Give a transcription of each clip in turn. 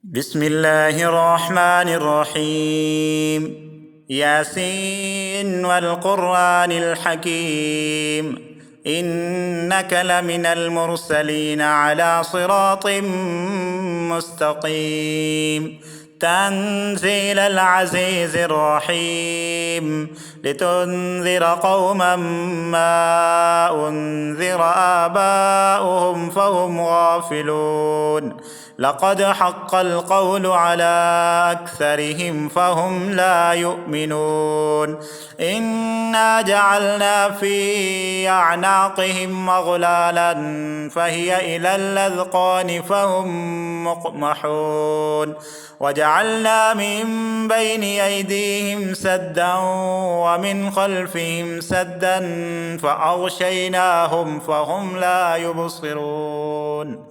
بسم الله الرحمن الرحيم. ياسين والقرآن الحكيم، إنك لمن المرسلين على صراط مستقيم. تنزيل العزيز الرحيم، لتنذر قوما ما أنذر آباؤهم فهم غافلون. لقد حق القول على أكثرهم فهم لا يؤمنون. إنا جعلنا في أعناقهم أغلالا فهي إلى الأذقان فهم مقمحون. وجعلنا من بين أيديهم سدا ومن خلفهم سدا فأغشيناهم فهم لا يبصرون.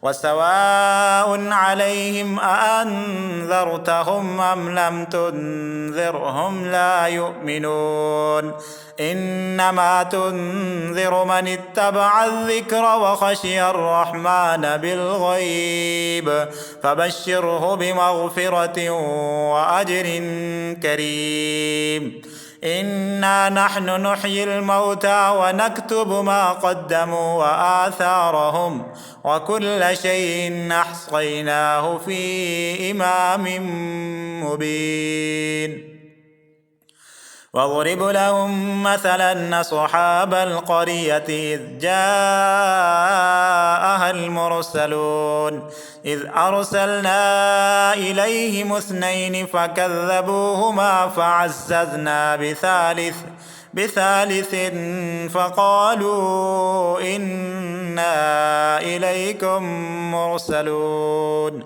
وسواء عليهم أأنذرتهم أم لم تنذرهم لا يؤمنون. إنما تنذر من اتبع الذكر وخشي الرحمن بالغيب، فبشره بمغفرة وأجر كريم. إنا نحن نحيي الموتى ونكتب ما قدموا وآثارهم، وكل شيء أحصيناه في إمام مبين. واضرب لهم مثلا أصحاب القرية إذ جاءها المرسلون إذ أرسلنا إليهم اثنين فكذبوهما فعززنا بثالث فقالوا إنا إليكم مرسلون.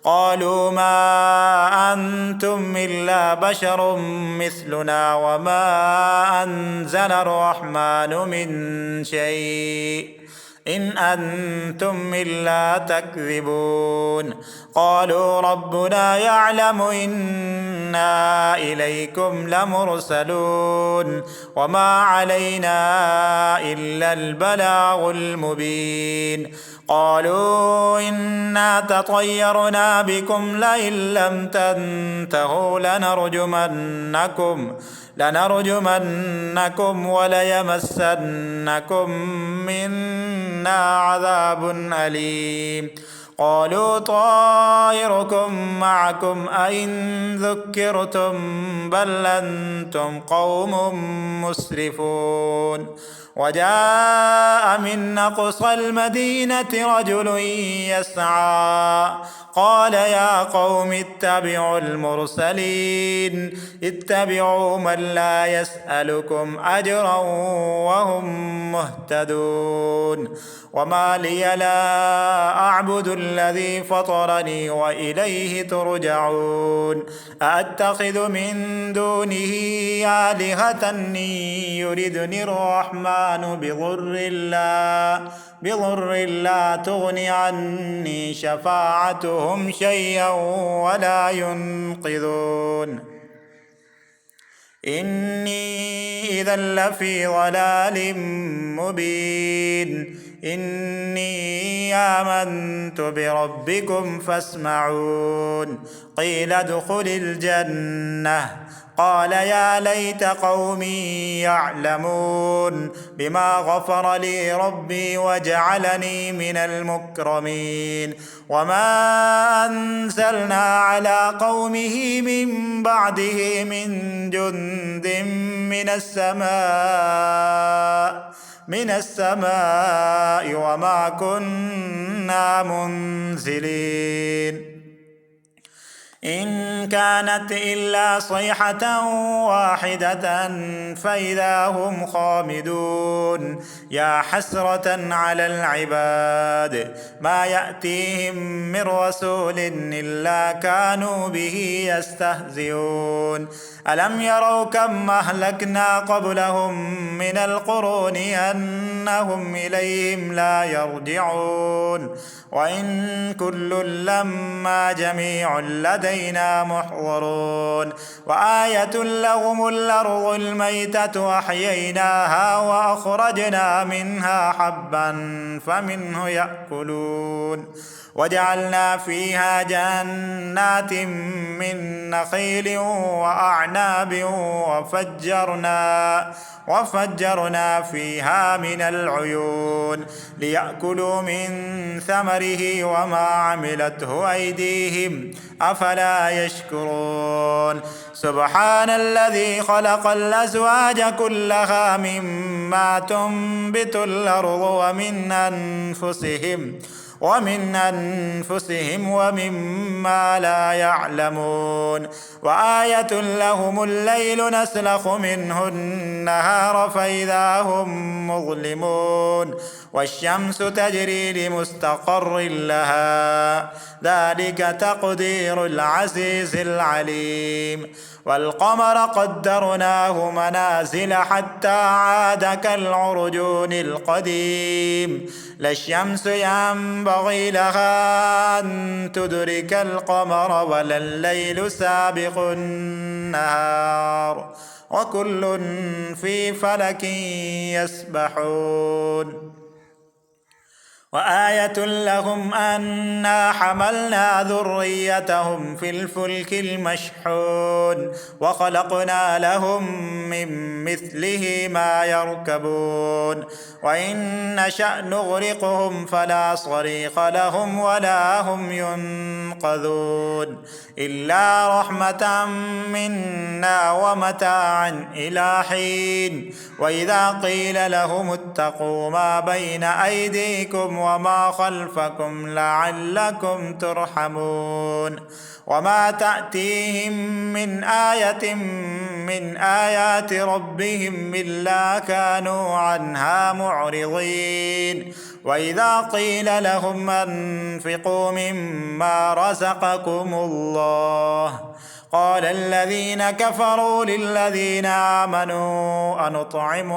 قالوا ما أنتم إلا بشر مثلنا وما أنزل الرحمن من شيء إن أنتم إلا تكذبون. قالوا ربنا يعلم إنا إليكم لمرسلون وما علينا إلا البلاغ المبين. قالوا إنا تطيرنا بكم لئن لم تنتهوا لنرجمنكم وليمسنكم منا عذاب أليم. قالوا طائركم معكم أئن ذكرتم بل أنتم قوم مسرفون. وجاء من أقصى المدينة رجل يسعى قال يا قوم اتبعوا المرسلين اتبعوا من لا يسألكم أجرا وهم مهتدون. وما لي لا أعبد الذي فطرني وإليه ترجعون. أأتخذ من دونه آلهة يردني الرحمن بضر لا تغن عني شفاعتهم شيئا ولا ينقذون. إني إذا لفي ضلال مبين. إني آمنت بربكم فاسمعون. قيل ادخل الجنة قال يا ليت قومي يعلمون بما غفر لي ربي وجعلني من المكرمين. وما أنزلنا على قومه من بعده من جند من السماء وما كنا منزلين. إن كانت إلا صيحة واحدة فإذا هم خامدون. يا حسرة على العباد ما يأتيهم من رسول إلا كانوا به يستهزئون. ألم يروا كم أهلكنا قبلهم من القرون أنهم إليهم لا يرجعون. وإن كل لما جميع لدينا محضرون. وآية لهم الأرض الميتة أحييناها وأخرجنا منها حبا فمنه يأكلون وجعلنا فيها جنات من نخيل وأعناب وفجرنا فيها من العيون ليأكلوا من ثمره وما عملته أيديهم أفلا يشكرون سبحان الذي خلق الأزواج كلها مما تنبت الأرض ومن أنفسهم ومما لا يعلمون وآية لهم الليل نسلخ منه النهار فإذا هم مظلمون والشمس تجري لمستقر لها ذلك تقدير العزيز العليم والقمر قدرناه منازل حتى عاد كالعرجون القديم لا الشمس ينبغي لها أن تدرك القمر ولا الليل سابق النهار وكل في فلك يسبحون وآية لهم أنا حملنا ذريتهم في الفلك المشحون وخلقنا لهم من مثله ما يركبون وإن نشأ نغرقهم فلا صريخ لهم ولا هم ينقذون إلا رحمة منا ومتاعا إلى حين وإذا قيل لهم اتقوا ما بين أيديكم وما خلفكم لعلكم ترحمون وما تأتيهم من آية من آيات ربهم إلا كانوا عنها معرضين وإذا قيل لهم أنفقوا مما رزقكم الله قال الذين كفروا للذين آمنوا أنطعم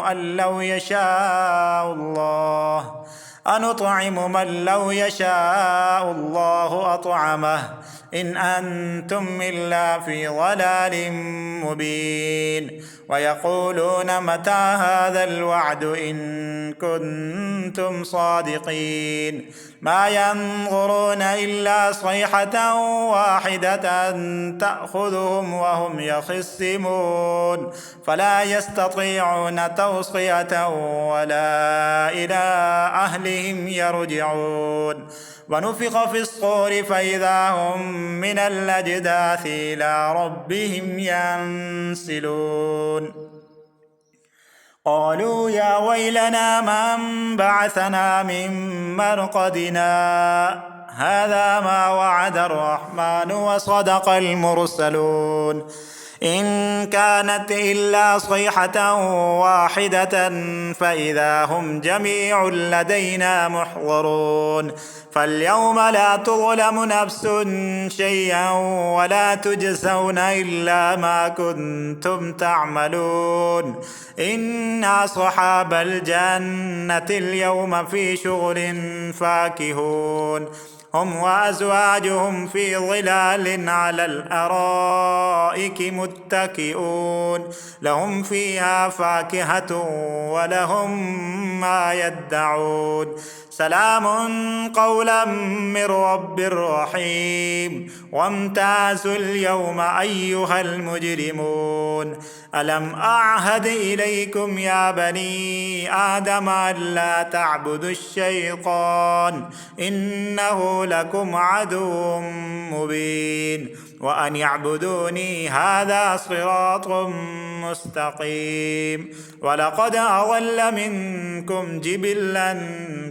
من لو يشاء الله أطعمه إن أنتم إلا في ضلال مبين ويقولون متى هذا الوعد إن كنتم صادقين ما ينظرون إلا صيحة واحدة تأخذهم وهم يخصمون فلا يستطيعون توصية ولا إلى أهلهم يرجعون ونفخ في الصور فإذا هم من الأجداث إلى ربهم ينسلون قالوا يا ويلنا من بعثنا من مرقدنا هذا ما وعد الرحمن وصدق المرسلون إن كانت إلا صيحة واحدة فإذا هم جميع لدينا محضرون فاليوم لا تظلم نفس شيئا ولا تجزون إلا ما كنتم تعملون إنا أصحاب الجنة اليوم في شغل فاكهون هم وأزواجهم في ظلال على الأرائك متكئون لهم فيها فاكهة ولهم ما يدعون سلام قولا من رب رحيم وامتازوا اليوم أيها المجرمون ألم أعهد إليكم يا بني آدم ألا تعبدوا الشيطان إنه لكم عدو مبين وأن يعبدوني هذا صراط مستقيم ولقد أضل منكم جبلا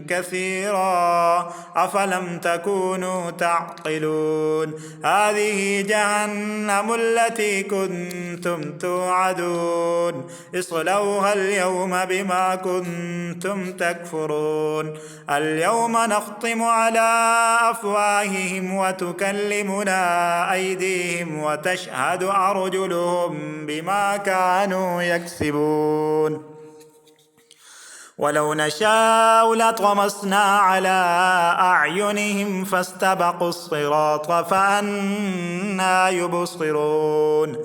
كثيرا أفلم تكونوا تعقلون هذه جهنم التي كنتم توعدون اصلوها اليوم بما كنتم تكفرون اليوم نختم على أفواههم وتكلمنا أيديهم وتشهد أرجلهم بما كانوا يكسبون ولو نشاء لطمسنا على أعينهم فاستبقوا الصراط فأنى يبصرون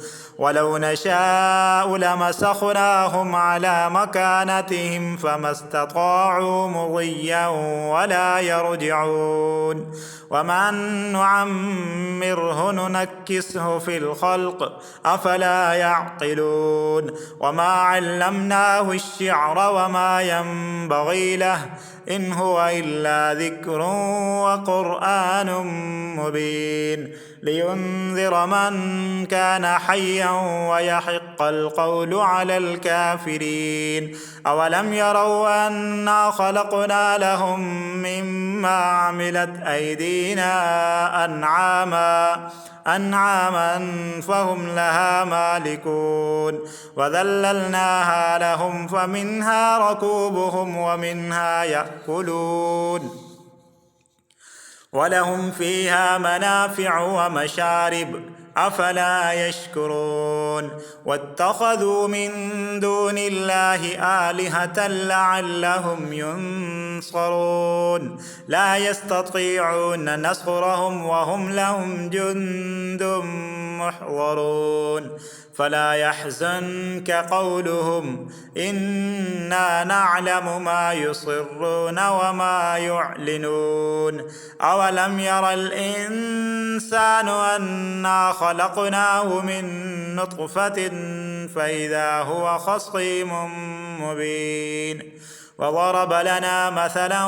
ولو نشاء لمسخناهم على مكانتهم فما استطاعوا مضيا ولا يرجعون ومن نعمره ننكسه في الخلق أفلا يعقلون وما علمناه الشعر وما ينبغي له إن هو إلا ذكر وقرآن مبين لينذر من كان حيا ويحق القول على الكافرين أولم يروا أنا خلقنا لهم مما عملت أيدينا أنعاما فهم لها مالكون وذللناها لهم فمنها ركوبهم ومنها يأكلون ولهم فيها منافع ومشارب أفلا يشكرون واتخذوا من دون الله آلهة لعلهم ينصرون لا يستطيعون نصرهم وهم لهم جند محضرون فلا يحزنك قولهم إنا نعلم ما يصرون وما يعلنون أولم ير الإنسان أنا خلقناه من نطفة فإذا هو خصيم مبين وضرب لنا مثلا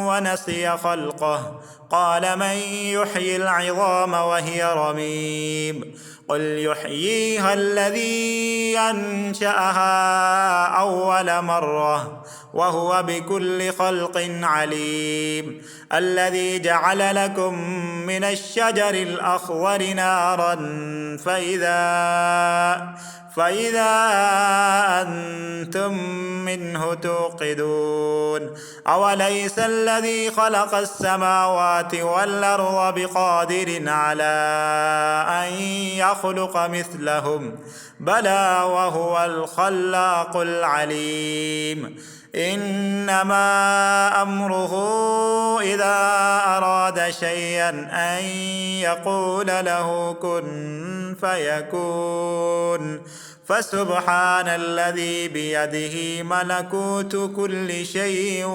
ونسي خلقه قال من يحيي العظام وهي رميم قل يحييها الذي أنشأها أول مرة وهو بكل خلق عليم الذي جعل لكم من الشجر الأخضر نارا فإذا أنتم منه توقدون أوليس الذي خلق السماوات والأرض بقادر على أن يخلق مثلهم بلى وهو الخلاق العليم إنما أمره إذا أراد شيئا أن يقول له كن فيكون فسبحان الذي بيده ملكوت كل شيء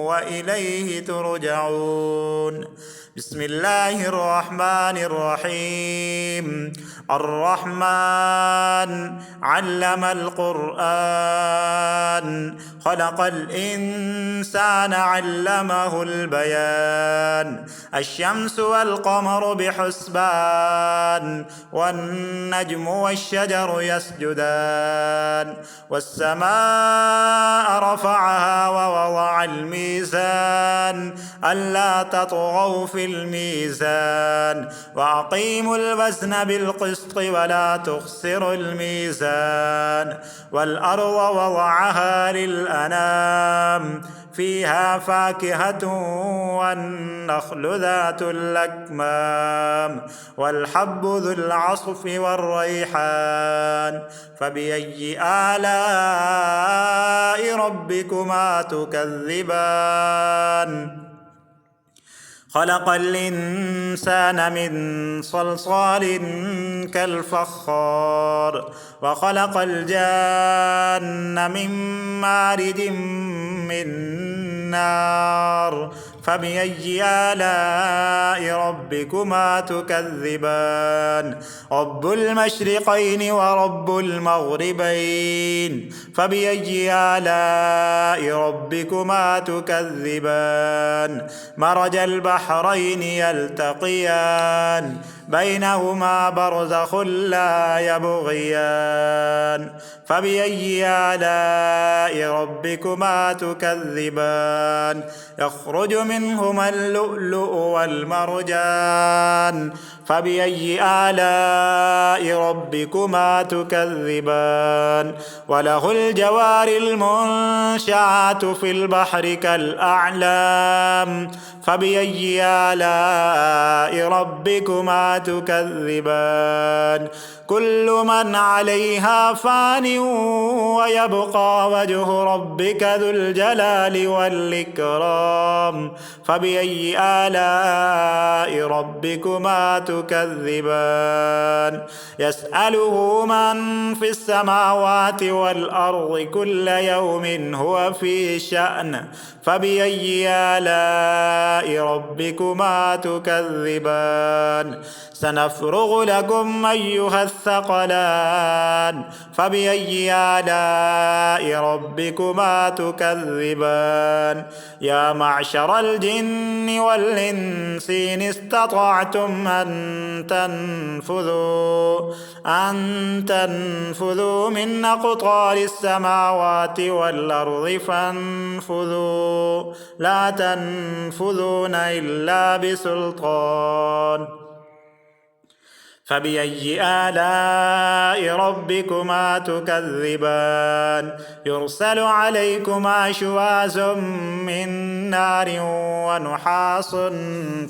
وإليه ترجعون بسم الله الرحمن الرحيم الرحمن علم القرآن خلق الإنسان علمه البيان الشمس والقمر بحسبان والنجم والشجر يسجدان والسماء رفعها ووضع الميزان ألا تطغوا في الميزان وأقيموا الوزن بالقسط ولا تخسروا الميزان والأرض وضعها للأنام فيها فاكهة والنخل ذات الأكمام والحب ذو العصف والريحان فبأي آلاء ربكما تكذبان خلق الإنسان من صلصال كالفخار وخلق الجان من مارد من نار فبأي آلاء ربكما تكذبان رب المشرقين ورب المغربين فبأي آلاء ربكما تكذبان مرج البحرين يلتقيان بينهما برزخ لا يبغيان فبأي آلاء ربكما تكذبان يخرج منهما اللؤلؤ والمرجان فبأي آلاء ربكما تكذبان وله الجوار المنشآت في البحر كالأعلام فبأي آلاء ربكما تكذبان كل من عليها فان ويبقى وجه ربك ذو الجلال والإكرام فبأي آلاء ربكما تكذبان يسأله من في السماوات والأرض كل يوم هو في شأن فبأي آلاء ربكما تكذبان سنفرغ لكم أيها الثقلان فبأي آلاء ربكما تكذبان يا معشر الجن والإنس إن استطعتم أن تنفذوا من أقطار السماوات والأرض فانفذوا لا تنفذون إلا بسلطان فبأي آلاء ربكما تكذبان يرسل عليكما شواظ من نار ونحاس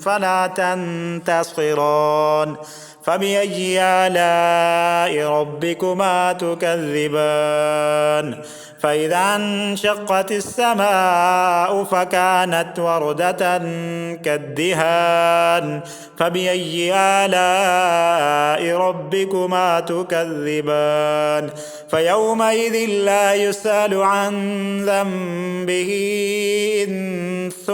فلا تنتصران فبأي آلاء ربكما تكذبان فإذا انشقت السماء فكانت وردة كالدهان فبأي آلاء ربكما تكذبان فيومئذ لا يسأل عن ذنبه إنس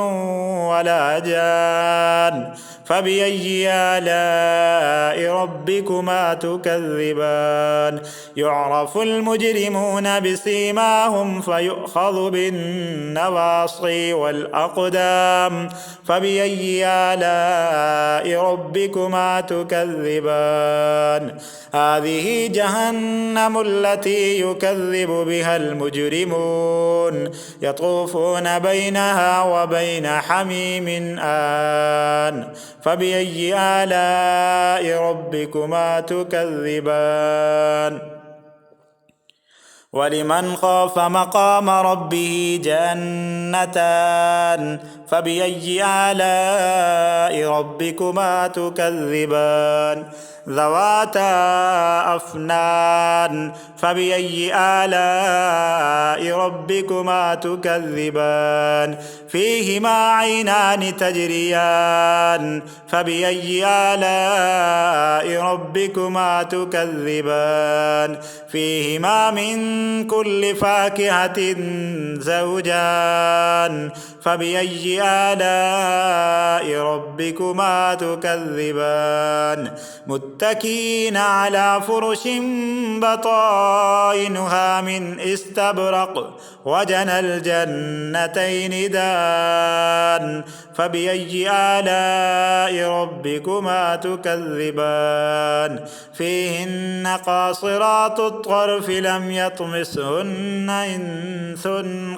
ولا جان فبأي آلاء ربكما تكذبان يعرف المجرمون بسيماهم فيؤخذ بالنواصي والأقدام فبأي آلاء ربكما تكذبان هذه جهنم التي يكذب بها المجرمون يطوفون بينها وبين حميم آن فبأي آلاء ربكما تكذبان ولمن خاف مقام ربه جنتان فبأي آلاء ربكما تكذبان ذواتا أفنان فبأي آلاء ربكما تكذبان فيهما عينان تجريان فبأي آلاء ربكما تكذبان فيهما من كل فاكهة زوجان فبأي آلاء ربكما تكذبان متكئين على فرش بطائنها من استبرق وجنى الجنتين دان فبأي آلاء ربكما تكذبان فيهن قاصرات الطرف لم يطمسهن إنس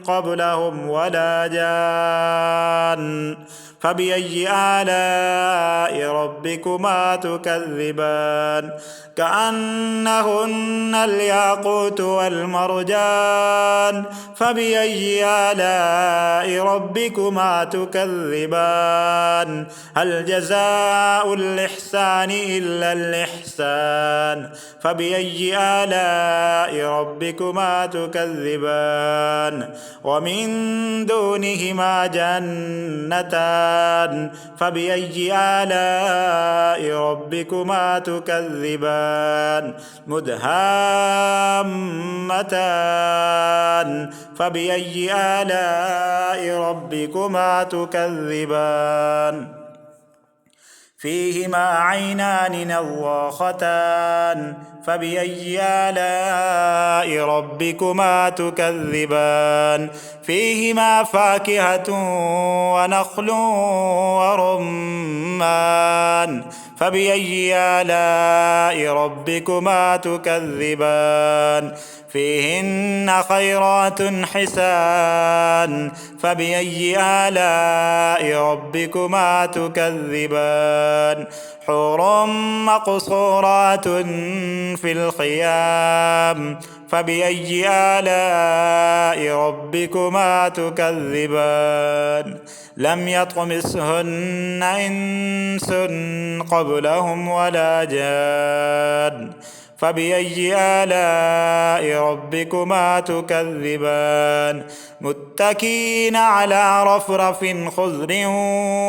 قبلهم ولا جان فبأي آلاء ربكما تكذبان كأنهن الياقوت والمرجان فبأي آلاء ربكما تكذبان هل جزاء الإحسان إلا الإحسان فبأي آلاء ربكما تكذبان ومن دونهما جنتان فبأي آلاء ربكما تكذبان مدهامتان فبأي آلاء ربكما تكذبان فيهما عينان نضاختان فبأي آلاء ربكما تكذبان فيهما فاكهة ونخل ورمان فبأي آلاء ربكما تكذبان فيهن خيرات حسان فبأي آلاء ربكما تكذبان حور مقصورات في الخيام فبأي آلاء ربكما تكذبان لم يطمثهن إنس قبلهم ولا جان فبأي آلاء ربكما تكذبان متكئين على رفرف خضر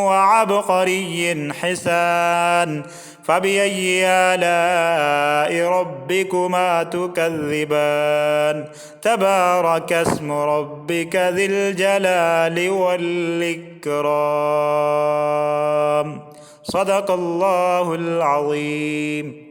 وعبقري حسان فبأي آلاء ربكما تكذبان تبارك اسم ربك ذي الجلال والإكرام صدق الله العظيم.